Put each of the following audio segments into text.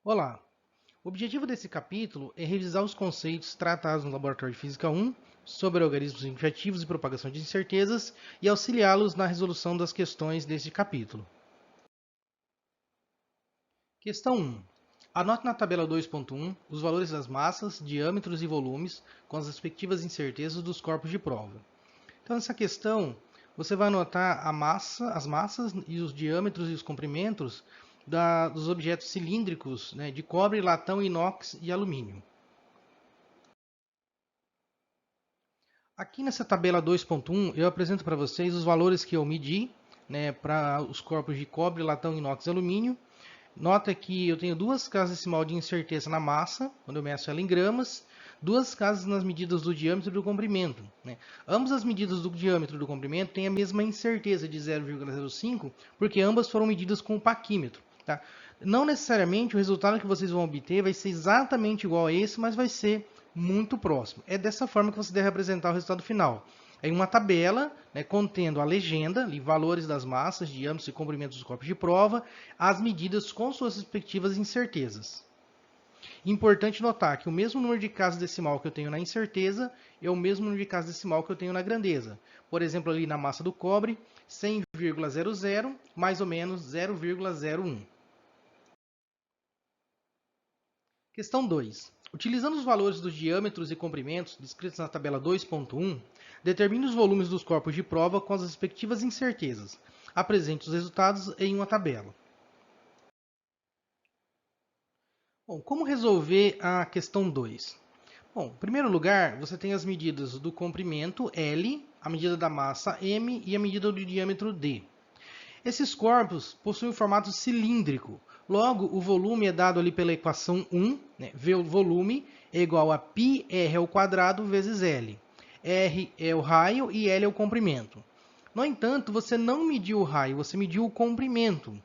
Olá! O objetivo desse capítulo é revisar os conceitos tratados no Laboratório de Física 1 sobre organismos infinitivos e propagação de incertezas e auxiliá-los na resolução das questões deste capítulo. Questão 1. Anote na tabela 2.1 os valores das massas, diâmetros e volumes com as respectivas incertezas dos corpos de prova. Então, nessa questão, você vai anotar as massas e os diâmetros e os comprimentos dos objetos cilíndricos, né, de cobre, latão, inox e alumínio. Aqui nessa tabela 2.1, eu apresento para vocês os valores que eu medi, né, para os corpos de cobre, latão, inox e alumínio. Nota que eu tenho duas casas decimal de incerteza na massa, quando eu meço ela em gramas, duas casas nas medidas do diâmetro e do comprimento, né? Ambas as medidas do diâmetro e do comprimento têm a mesma incerteza de 0,05, porque ambas foram medidas com o paquímetro. Tá? Não necessariamente o resultado que vocês vão obter vai ser exatamente igual a esse, mas vai ser muito próximo. É dessa forma que você deve apresentar o resultado final. Em uma tabela, né, contendo a legenda, ali, valores das massas, diâmetros e comprimentos dos corpos de prova, as medidas com suas respectivas incertezas. Importante notar que o mesmo número de casas decimal que eu tenho na incerteza é o mesmo número de casas decimal que eu tenho na grandeza. Por exemplo, ali na massa do cobre, 100,00 mais ou menos 0,01. Questão 2. Utilizando os valores dos diâmetros e comprimentos descritos na tabela 2.1, determine os volumes dos corpos de prova com as respectivas incertezas. Apresente os resultados em uma tabela. Bom, como resolver a questão 2? Bom, em primeiro lugar, você tem as medidas do comprimento L, a medida da massa M e a medida do diâmetro D. Esses corpos possuem um formato cilíndrico. Logo, o volume é dado ali pela equação 1, né? V, o volume, é igual a πr ao quadrado vezes L. R é o raio e L é o comprimento. No entanto, você não mediu o raio, você mediu o comprimento.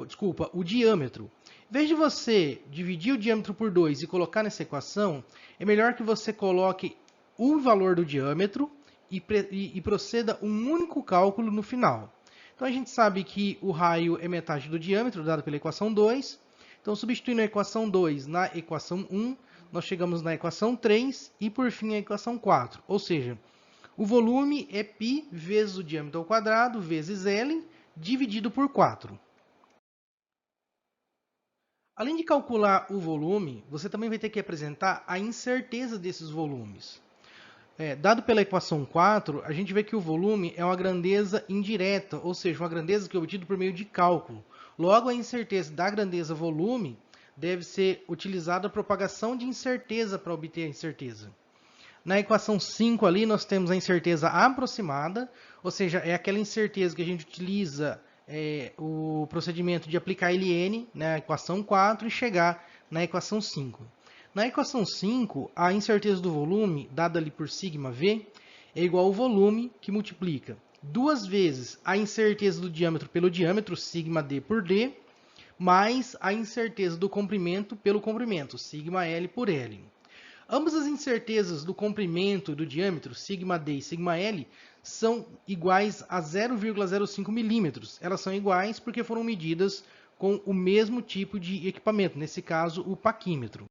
Desculpa, o diâmetro. Em vez de você dividir o diâmetro por 2 e colocar nessa equação, é melhor que você coloque o valor do diâmetro e proceda um único cálculo no final. Então a gente sabe que o raio é metade do diâmetro, dado pela equação 2. Então, substituindo a equação 2 na equação 1, nós chegamos na equação 3 e, por fim, a equação 4. Ou seja, o volume é π vezes o diâmetro ao quadrado vezes L dividido por 4. Além de calcular o volume, você também vai ter que apresentar a incerteza desses volumes. Dado pela equação 4, a gente vê que o volume é uma grandeza indireta, ou seja, uma grandeza que é obtida por meio de cálculo. Logo, a incerteza da grandeza volume deve ser utilizada a propagação de incerteza para obter a incerteza. Na equação 5 ali, nós temos a incerteza aproximada, ou seja, é aquela incerteza que a gente utiliza o procedimento de aplicar ln na equação 4 e chegar na equação 5. Na equação 5, a incerteza do volume, dada ali por σv, é igual ao volume que multiplica duas vezes a incerteza do diâmetro pelo diâmetro, σd por d, mais a incerteza do comprimento pelo comprimento, σl por l. Ambas as incertezas do comprimento e do diâmetro, σd e σl, são iguais a 0,05 milímetros. Elas são iguais porque foram medidas com o mesmo tipo de equipamento, nesse caso, o paquímetro.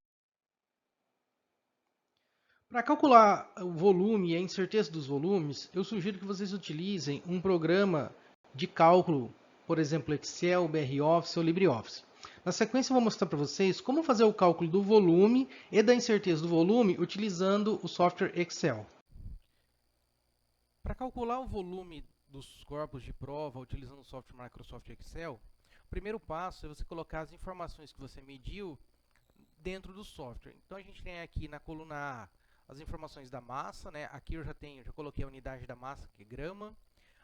Para calcular o volume e a incerteza dos volumes, eu sugiro que vocês utilizem um programa de cálculo, por exemplo, Excel, BROffice ou LibreOffice. Na sequência, eu vou mostrar para vocês como fazer o cálculo do volume e da incerteza do volume utilizando o software Excel. Para calcular o volume dos corpos de prova utilizando o software Microsoft Excel, o primeiro passo é você colocar as informações que você mediu dentro do software. Então, a gente tem aqui na coluna A as informações da massa, né? Aqui eu já coloquei a unidade da massa, que é grama.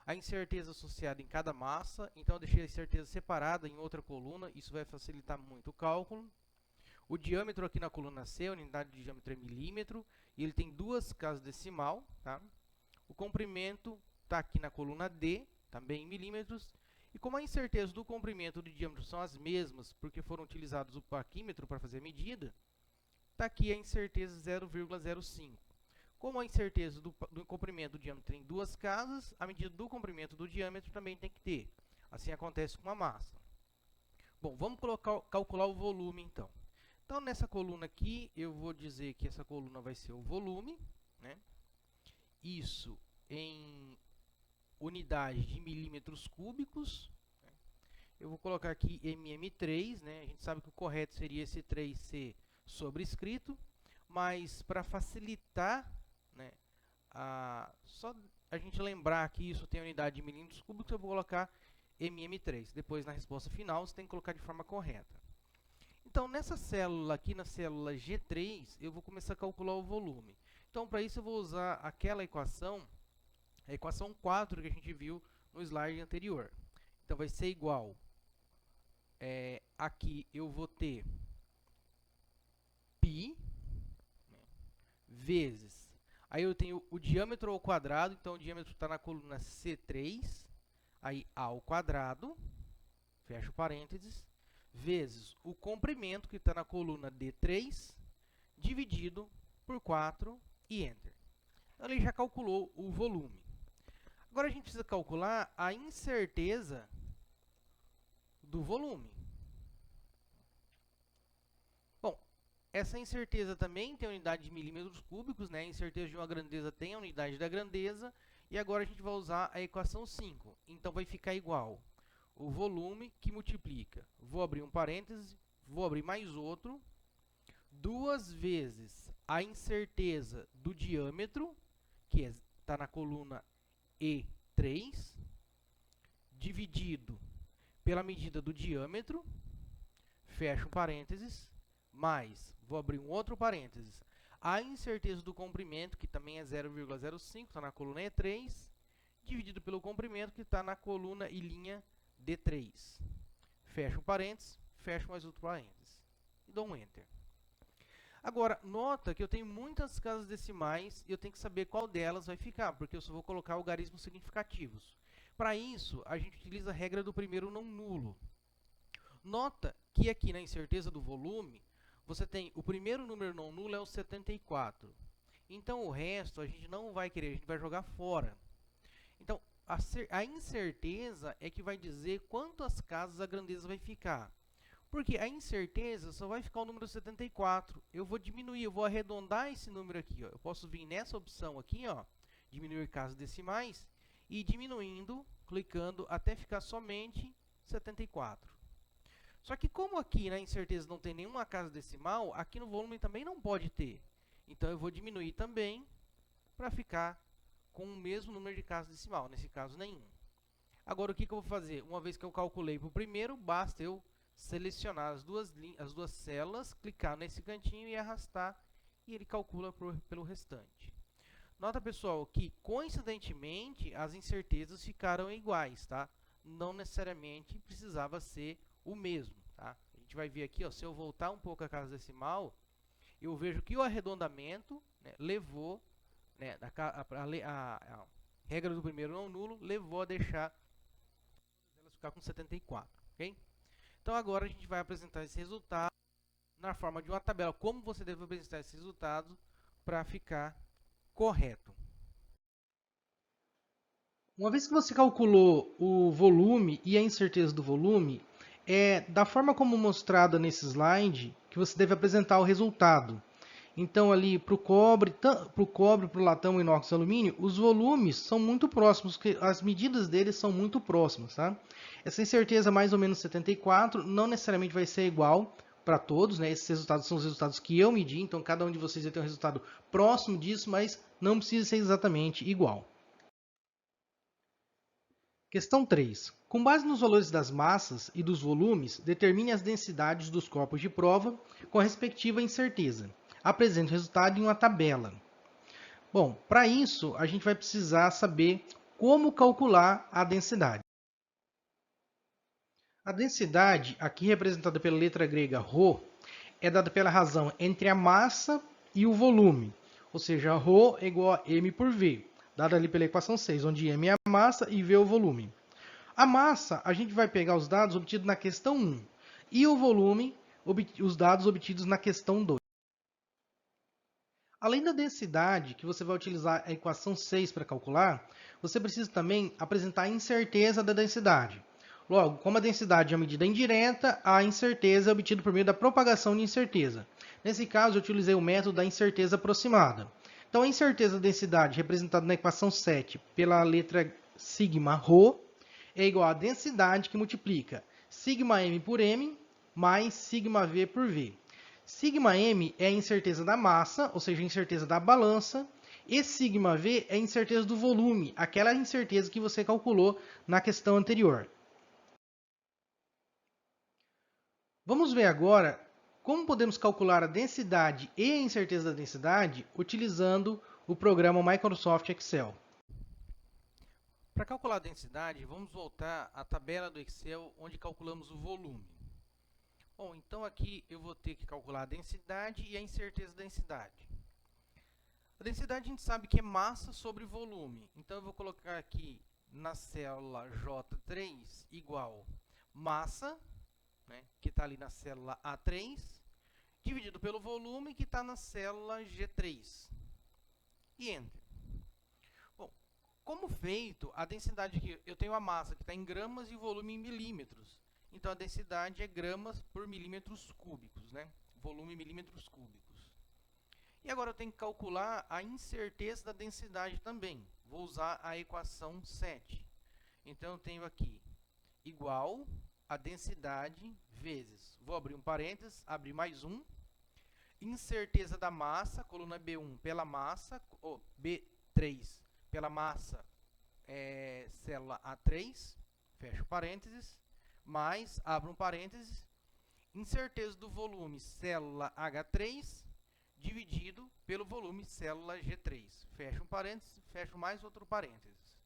A incerteza associada em cada massa, então eu deixei a incerteza separada em outra coluna, isso vai facilitar muito o cálculo. O diâmetro aqui na coluna C, a unidade de diâmetro é milímetro, e ele tem duas casas decimal, tá? O comprimento está aqui na coluna D, também em milímetros. E como a incerteza do comprimento e do diâmetro são as mesmas, porque foram utilizados o paquímetro para fazer a medida, está aqui a incerteza 0,05. Como a incerteza do comprimento do diâmetro tem duas casas, a medida do comprimento do diâmetro também tem que ter. Assim acontece com a massa. Bom, vamos calcular o volume, então. Então, nessa coluna aqui, eu vou dizer que essa coluna vai ser o volume, né? Isso em unidade de milímetros cúbicos. Eu vou colocar aqui MM3, né? A gente sabe que o correto seria esse 3 ser sobrescrito, mas para facilitar, né, só a gente lembrar que isso tem unidade de milímetros cúbicos, eu vou colocar MM3. Depois, na resposta final, você tem que colocar de forma correta. Então, nessa célula aqui, na célula G3, eu vou começar a calcular o volume. Então, para isso, eu vou usar aquela equação, a equação 4 que a gente viu no slide anterior. Então, vai ser igual, aqui eu vou ter π, né, vezes, aí eu tenho o diâmetro ao quadrado, então o diâmetro está na coluna C3, aí A ao quadrado, fecha o parênteses, vezes o comprimento, que está na coluna D3, dividido por 4 e Enter. Então, ele já calculou o volume. Agora, a gente precisa calcular a incerteza do volume. Bom, essa incerteza também tem a unidade de milímetros cúbicos, né? A incerteza de uma grandeza tem a unidade da grandeza. E agora a gente vai usar a equação 5. Então, vai ficar igual o volume que multiplica. Vou abrir um parêntese, vou abrir mais outro. 2 vezes a incerteza do diâmetro, que está na coluna E3, dividido pela medida do diâmetro, fecha um parênteses, mais, vou abrir um outro parênteses, a incerteza do comprimento, que também é 0,05, está na coluna E3, dividido pelo comprimento, que está na coluna e linha D3. Fecha um parênteses, fecha mais outro parênteses. E dou um Enter. Agora, nota que eu tenho muitas casas decimais e eu tenho que saber qual delas vai ficar, porque eu só vou colocar algarismos significativos. Para isso, a gente utiliza a regra do primeiro não nulo. Nota que aqui na incerteza do volume, você tem o primeiro número não nulo é o 74. Então, o resto a gente não vai querer, a gente vai jogar fora. Então, a incerteza é que vai dizer quantas casas a grandeza vai ficar. Porque a incerteza só vai ficar o número 74. Eu vou diminuir, eu vou arredondar esse número aqui. Ó. Eu posso vir nessa opção aqui, ó, diminuir casas decimais, e diminuindo, clicando, até ficar somente 74. Só que como aqui na incerteza não tem nenhuma casa decimal, aqui no volume também não pode ter. Então, eu vou diminuir também para ficar com o mesmo número de casas decimal, nesse caso nenhum. Agora, o que eu vou fazer? Uma vez que eu calculei para o primeiro, basta eu selecionar as duas células, clicar nesse cantinho e arrastar, e ele calcula pelo restante. Nota, pessoal, que coincidentemente as incertezas ficaram iguais, tá? Não necessariamente precisava ser o mesmo, tá? A gente vai ver aqui, ó, se eu voltar um pouco a casa decimal, eu vejo que o arredondamento, né, levou, né, a regra do primeiro não nulo levou a deixar elas ficar com 74, ok? Então, agora a gente vai apresentar esse resultado na forma de uma tabela. Como você deve apresentar esse resultado para ficar correto. Uma vez que você calculou o volume e a incerteza do volume, da forma como mostrada nesse slide, que você deve apresentar o resultado. Então, ali para o cobre, para o latão, inox e alumínio, os volumes são muito próximos, as medidas deles são muito próximas. Tá? Essa incerteza mais ou menos 74, não necessariamente vai ser igual para todos, né? Esses resultados são os resultados que eu medi, então cada um de vocês vai ter um resultado próximo disso, mas não precisa ser exatamente igual. Questão 3. Com base nos valores das massas e dos volumes, determine as densidades dos corpos de prova com a respectiva incerteza. Apresente o resultado em uma tabela. Bom, para isso, a gente vai precisar saber como calcular a densidade. A densidade, aqui representada pela letra grega ρ, é dada pela razão entre a massa e o volume. Ou seja, ρ é igual a m por v, dada ali pela equação 6, onde m é a massa e v é o volume. A massa, a gente vai pegar os dados obtidos na questão 1 e o volume, os dados obtidos na questão 2. Além da densidade, que você vai utilizar a equação 6 para calcular, você precisa também apresentar a incerteza da densidade. Logo, como a densidade é uma medida indireta, a incerteza é obtida por meio da propagação de incerteza. Nesse caso, eu utilizei o método da incerteza aproximada. Então, a incerteza da densidade, representada na equação 7 pela letra sigma ρ, é igual à densidade que multiplica sigma m por m mais sigma v por v. Sigma m é a incerteza da massa, ou seja, a incerteza da balança, e sigma v é a incerteza do volume, aquela incerteza que você calculou na questão anterior. Vamos ver agora como podemos calcular a densidade e a incerteza da densidade utilizando o programa Microsoft Excel. Para calcular a densidade, vamos voltar à tabela do Excel onde calculamos o volume. Bom, então aqui eu vou ter que calcular a densidade e a incerteza da densidade. A densidade a gente sabe que é massa sobre volume. Então eu vou colocar aqui na célula J3 igual massa, né, que está ali na célula A3, dividido pelo volume que está na célula G3. E Enter. Bom, como feito, a densidade aqui, eu tenho a massa que está em gramas e o volume em milímetros. Então, a densidade é gramas por milímetros cúbicos, né? Volume em milímetros cúbicos. E agora eu tenho que calcular a incerteza da densidade também. Vou usar a equação 7. Então, eu tenho aqui igual a densidade vezes, vou abrir um parênteses, abrir mais um, incerteza da massa, coluna B1 pela massa, ou B3 pela massa, célula A3, fecho parênteses, mais, abro um parênteses, incerteza do volume, célula H3, dividido pelo volume, célula G3. Fecho um parênteses, fecho mais outro parênteses.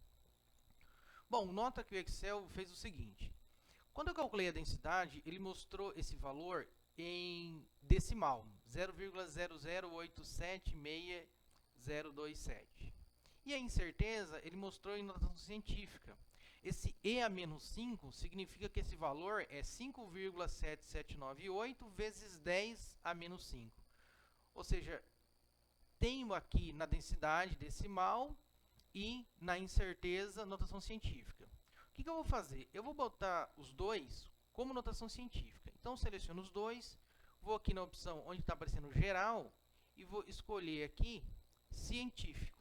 Bom, nota que o Excel fez o seguinte. Quando eu calculei a densidade, ele mostrou esse valor em decimal, 0,00876,027. E a incerteza, ele mostrou em notação científica. Esse E a menos 5 significa que esse valor é 5,7798 vezes 10 a menos 5. Ou seja, tenho aqui na densidade decimal e na incerteza notação científica. O que eu vou fazer? Eu vou botar os dois como notação científica. Então, seleciono os dois, vou aqui na opção onde está aparecendo geral e vou escolher aqui científico.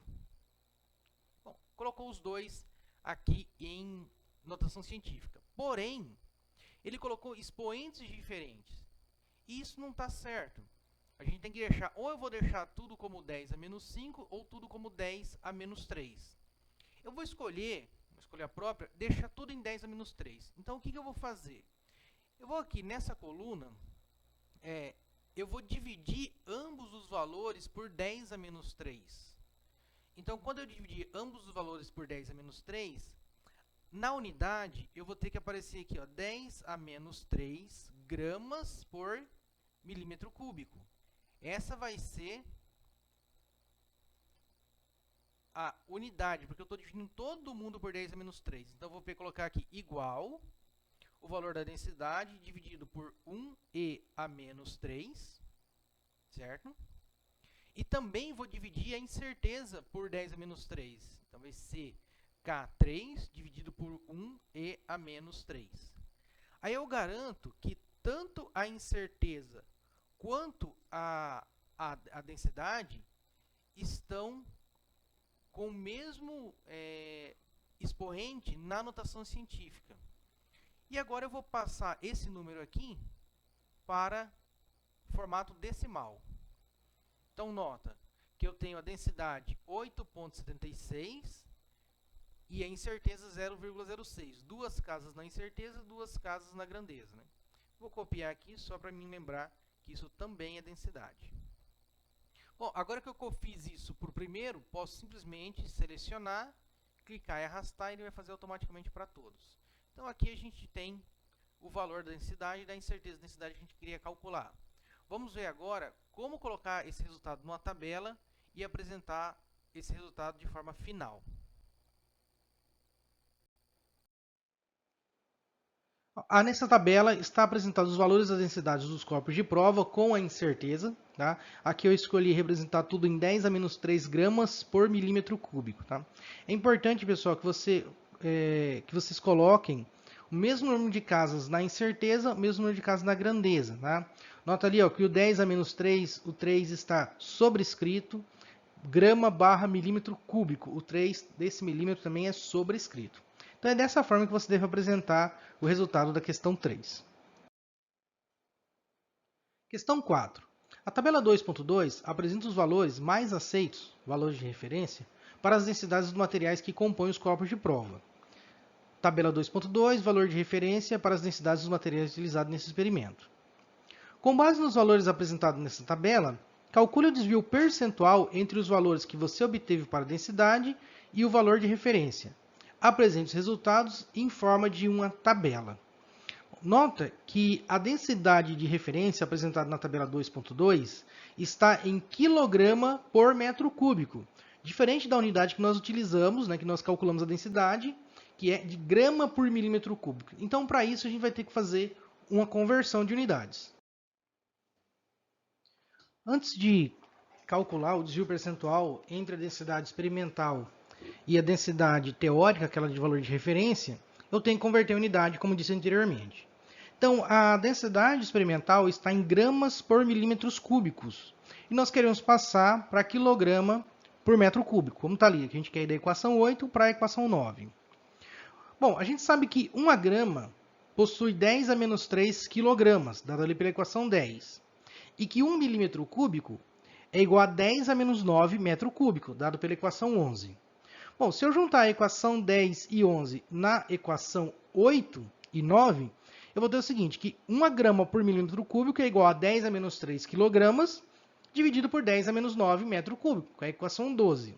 Bom, colocou os dois aqui em notação científica. Porém, ele colocou expoentes diferentes. E isso não está certo. A gente tem que deixar, ou eu vou deixar tudo como 10 a menos 5, ou tudo como 10 a menos 3. Eu vou escolher a própria, deixar tudo em 10 a menos 3. Então, o que eu vou fazer? Eu vou aqui nessa coluna, eu vou dividir ambos os valores por 10 a menos 3. Então, quando eu dividir ambos os valores por 10 a menos 3, na unidade, eu vou ter que aparecer aqui, ó, 10 a menos 3 gramas por milímetro cúbico. Essa vai ser a unidade, porque eu estou dividindo todo mundo por 10 a menos 3. Então, eu vou colocar aqui igual o valor da densidade dividido por 1e a menos 3, certo? E também vou dividir a incerteza por 10 a menos 3. Então, vai ser K3 dividido por 1e a menos 3. Aí eu garanto que tanto a incerteza quanto a densidade estão com o mesmo expoente na notação científica. E agora eu vou passar esse número aqui para formato decimal. Então, nota que eu tenho a densidade 8,76 e a incerteza 0,06. Duas casas na incerteza, duas casas na grandeza, né? Vou copiar aqui só para me lembrar que isso também é densidade. Bom, agora que eu fiz isso por primeiro, posso simplesmente selecionar, clicar e arrastar e ele vai fazer automaticamente para todos. Então, aqui a gente tem o valor da densidade e da incerteza da densidade que a gente queria calcular. Vamos ver agora como colocar esse resultado numa tabela e apresentar esse resultado de forma final. Nessa tabela está apresentados os valores das densidades dos corpos de prova com a incerteza. Tá? Aqui eu escolhi representar tudo em 10 a menos 3 gramas por milímetro cúbico. Tá? É importante, pessoal, que vocês coloquem O mesmo número de casas na incerteza, o mesmo número de casas na grandeza. Tá? Nota ali ó, que o 10 a menos 3, o 3 está sobrescrito. Grama barra milímetro cúbico. O 3 desse milímetro também é sobrescrito. Então é dessa forma que você deve apresentar o resultado da questão 3. Questão 4. A tabela 2.2 apresenta os valores mais aceitos, valores de referência, para as densidades dos materiais que compõem os corpos de prova. Tabela 2.2, valor de referência para as densidades dos materiais utilizados nesse experimento. Com base nos valores apresentados nessa tabela, calcule o desvio percentual entre os valores que você obteve para a densidade e o valor de referência. Apresente os resultados em forma de uma tabela. Nota que a densidade de referência apresentada na tabela 2.2 está em quilograma por metro cúbico, diferente da unidade que nós utilizamos, que nós calculamos a densidade, que é de grama por milímetro cúbico. Então, para isso, a gente vai ter que fazer uma conversão de unidades. Antes de calcular o desvio percentual entre a densidade experimental e a densidade teórica, aquela de valor de referência, eu tenho que converter a unidade, como disse anteriormente. Então, a densidade experimental está em gramas por milímetros cúbicos. E nós queremos passar para quilograma por metro cúbico, como está ali. Que a gente quer ir da equação 8 para a equação 9. Bom, a gente sabe que 1 grama possui 10 a menos 3 quilogramas, dado ali pela equação 10. E que 1 milímetro cúbico é igual a 10 a menos 9 metro cúbico, dado pela equação 11. Bom, se eu juntar a equação 10 e 11 na equação 8 e 9, eu vou ter o seguinte, que 1 grama por milímetro cúbico é igual a 10 a menos 3 quilogramas, dividido por 10 a menos 9 metro cúbico, que é a equação 12.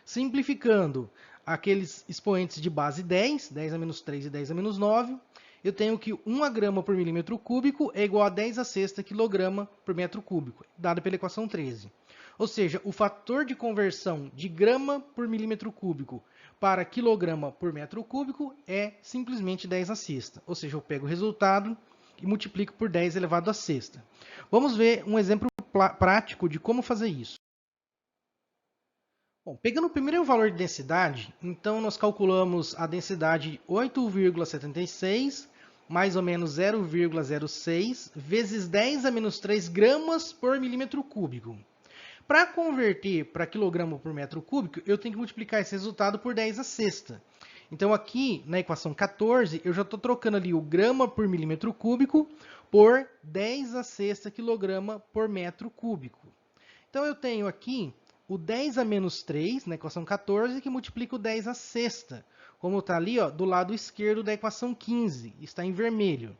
Simplificando aqueles expoentes de base 10, 10 a menos 3 e 10 a menos 9, eu tenho que 1 grama por milímetro cúbico é igual a 10 a sexta quilograma por metro cúbico, dado pela equação 13. Ou seja, o fator de conversão de grama por milímetro cúbico para quilograma por metro cúbico é simplesmente 10 a sexta. Ou seja, eu pego o resultado e multiplico por 10 elevado a sexta. Vamos ver um exemplo prático de como fazer isso. Bom, pegando primeiro o valor de densidade, então nós calculamos a densidade 8,76 mais ou menos 0,06 vezes 10 a menos 3 gramas por milímetro cúbico. Para converter para quilograma por metro cúbico, eu tenho que multiplicar esse resultado por 10 a sexta. Então aqui na equação 14, eu já estou trocando ali o grama por milímetro cúbico por 10 a sexta quilograma por metro cúbico. Então eu tenho aqui o 10 a menos 3, na equação 14, que multiplica o 10 a sexta, como está ali do lado esquerdo da equação 15, está em vermelho.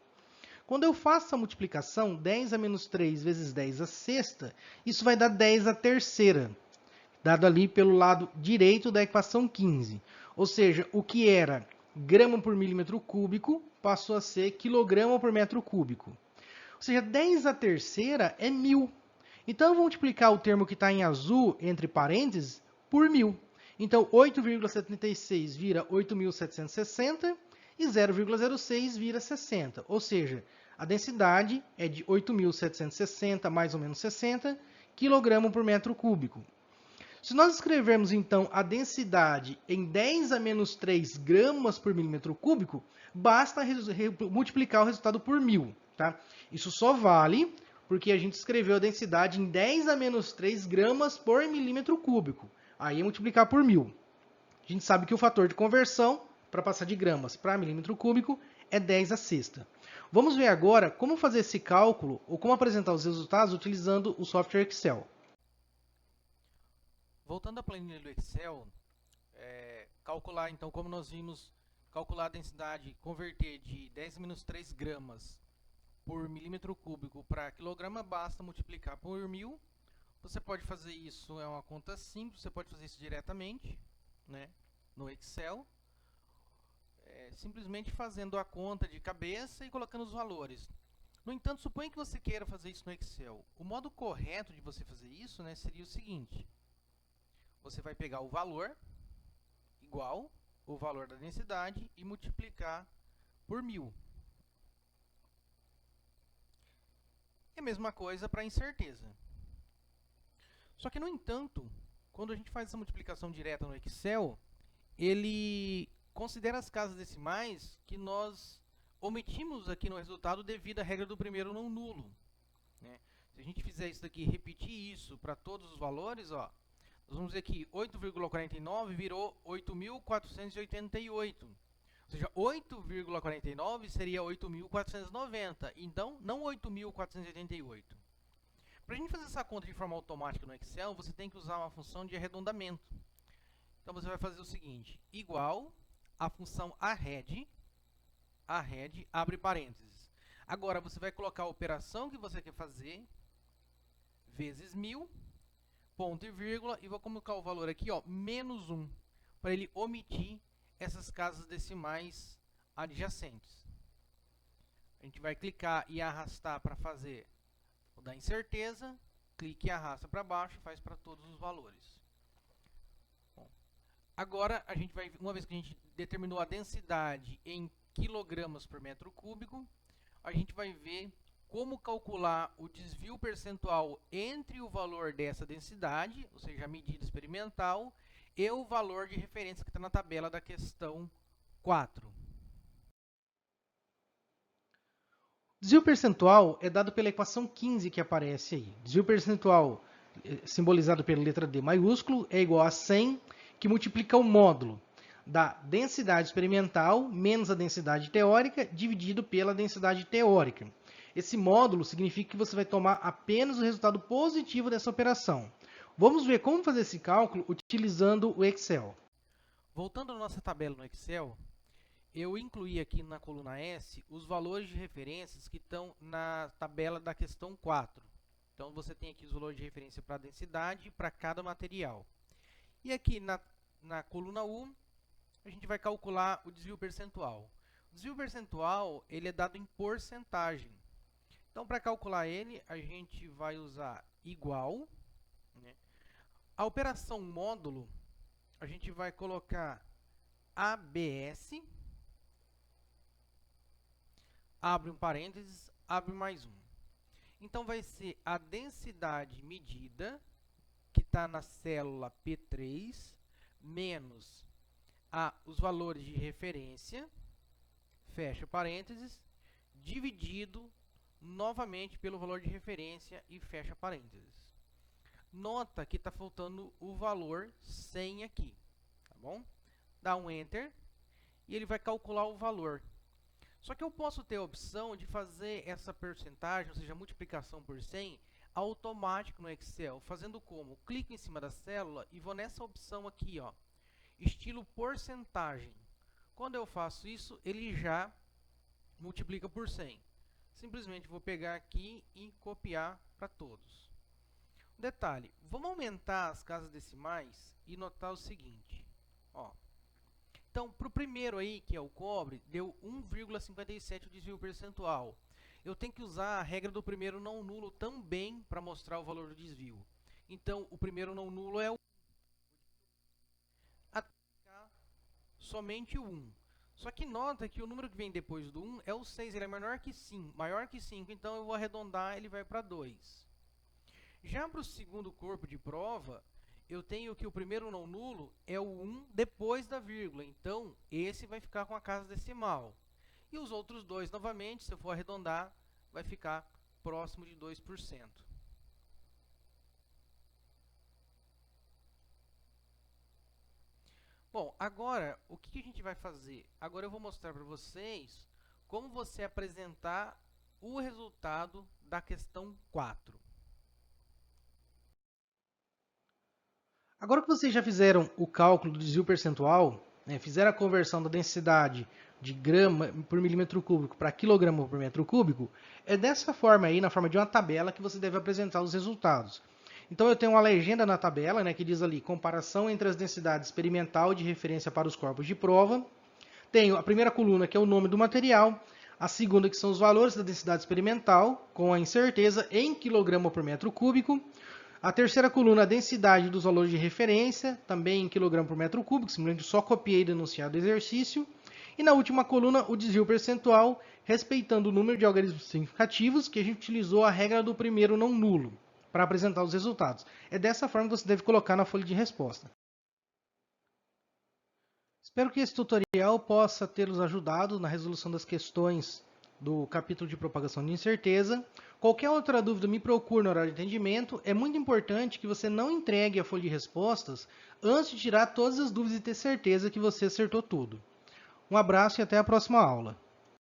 Quando eu faço a multiplicação, 10 a menos 3 vezes 10 a sexta, isso vai dar 10 a terceira, dado ali pelo lado direito da equação 15. Ou seja, o que era grama por milímetro cúbico passou a ser quilograma por metro cúbico. Ou seja, 10 a terceira é 1000. Então, eu vou multiplicar o termo que está em azul, entre parênteses, por 1000. Então, 8,76 vira 8.760 e 0,06 vira 60. Ou seja, a densidade é de 8.760 mais ou menos 60 kg por metro cúbico. Se nós escrevermos, então, a densidade em 10 a menos 3 gramas por milímetro cúbico, basta multiplicar o resultado por 1000. Tá? Isso só vale porque a gente escreveu a densidade em 10 a menos 3 gramas por milímetro cúbico. Aí é multiplicar por 1000. A gente sabe que o fator de conversão para passar de gramas para milímetro cúbico é 10 a sexta. Vamos ver agora como fazer esse cálculo ou como apresentar os resultados utilizando o software Excel. Voltando à planilha do Excel, calcular então como nós vimos, calcular a densidade, converter de 10 a menos 3 gramas por milímetro cúbico para quilograma, basta multiplicar por 1000. Você pode fazer isso, é uma conta simples, você pode fazer isso diretamente, no Excel, simplesmente fazendo a conta de cabeça e colocando os valores. No entanto, suponha que você queira fazer isso no Excel. O modo correto de você fazer isso seria o seguinte: você vai pegar o valor igual o valor da densidade e multiplicar por 1000. É a mesma coisa para a incerteza. Só que, no entanto, quando a gente faz essa multiplicação direta no Excel, ele considera as casas decimais que nós omitimos aqui no resultado devido à regra do primeiro não nulo, né? Se a gente fizer isso daqui, repetir isso para todos os valores, ó, nós vamos ver que 8,49 virou 8.488. Ou seja, 8,49 seria 8.490. Então, não 8.488. Para a gente fazer essa conta de forma automática no Excel, você tem que usar uma função de arredondamento. Então, você vai fazer o seguinte, igual a função arred, abre parênteses. Agora, você vai colocar a operação que você quer fazer, vezes 1000, ponto e vírgula, e vou colocar o valor aqui, ó, menos 1, para ele omitir essas casas decimais adjacentes. A gente vai clicar e arrastar para fazer o da incerteza, clique e arrasta para baixo, faz para todos os valores. Bom, agora, a gente vai, uma vez que a gente determinou a densidade em quilogramas por metro cúbico, a gente vai ver como calcular o desvio percentual entre o valor dessa densidade, ou seja, a medida experimental, e o valor de referência que está na tabela da questão 4. Desvio percentual é dado pela equação 15 que aparece aí. Desvio percentual, simbolizado pela letra D maiúsculo, é igual a 100, que multiplica o módulo da densidade experimental menos a densidade teórica, dividido pela densidade teórica. Esse módulo significa que você vai tomar apenas o resultado positivo dessa operação. Vamos ver como fazer esse cálculo utilizando o Excel. Voltando à nossa tabela no Excel, eu incluí aqui na coluna S os valores de referências que estão na tabela da questão 4. Então, você tem aqui os valores de referência para a densidade para cada material. E aqui na coluna U, a gente vai calcular o desvio percentual. O desvio percentual ele é dado em porcentagem. Então, para calcular ele, a gente vai usar igual, né? A operação módulo, a gente vai colocar ABS, abre um parênteses, abre mais um. Então, vai ser a densidade medida, que está na célula P3, menos os valores de referência, fecha parênteses, dividido novamente pelo valor de referência e fecha parênteses. Nota que está faltando o valor 100 aqui, tá bom? Dá um Enter e ele vai calcular o valor. Só que eu posso ter a opção de fazer essa porcentagem, ou seja, a multiplicação por 100, automático no Excel. Fazendo como? Clico em cima da célula e vou nessa opção aqui, ó, estilo porcentagem. Quando eu faço isso, ele já multiplica por 100. Simplesmente vou pegar aqui e copiar para todos. Detalhe, vamos aumentar as casas decimais e notar o seguinte, ó. Então, para o primeiro aí, que é o cobre, deu 1,57 o desvio percentual. Eu tenho que usar a regra do primeiro não nulo também para mostrar o valor do desvio. Então, o primeiro não nulo é o somente o 1. Só que nota que o número que vem depois do 1 é o 6, ele é maior que 5, então eu vou arredondar, ele vai para 2. Já para o segundo corpo de prova, eu tenho que o primeiro não nulo é o 1 depois da vírgula, então esse vai ficar com a casa decimal. E os outros dois, novamente, se eu for arredondar, vai ficar próximo de 2%. Bom, agora, o que a gente vai fazer? Agora eu vou mostrar para vocês como você apresentar o resultado da questão 4. Agora que vocês já fizeram o cálculo do desvio percentual, né, fizeram a conversão da densidade de grama por milímetro cúbico para quilograma por metro cúbico, é dessa forma aí, na forma de uma tabela, que você deve apresentar os resultados. Então eu tenho uma legenda na tabela, né, que diz ali, comparação entre as densidades experimental de referência para os corpos de prova. Tenho a primeira coluna, que é o nome do material, a segunda, que são os valores da densidade experimental, com a incerteza em quilograma por metro cúbico. A terceira coluna, a densidade dos valores de referência, também em quilograma por metro cúbico, simplesmente só copiei do enunciado do exercício. E na última coluna, o desvio percentual, respeitando o número de algarismos significativos, que a gente utilizou a regra do primeiro não nulo para apresentar os resultados. É dessa forma que você deve colocar na folha de resposta. Espero que esse tutorial possa tê-los ajudado na resolução das questões do capítulo de propagação de incerteza. Qualquer outra dúvida, me procure no horário de atendimento. É muito importante que você não entregue a folha de respostas antes de tirar todas as dúvidas e ter certeza que você acertou tudo. Um abraço e até a próxima aula.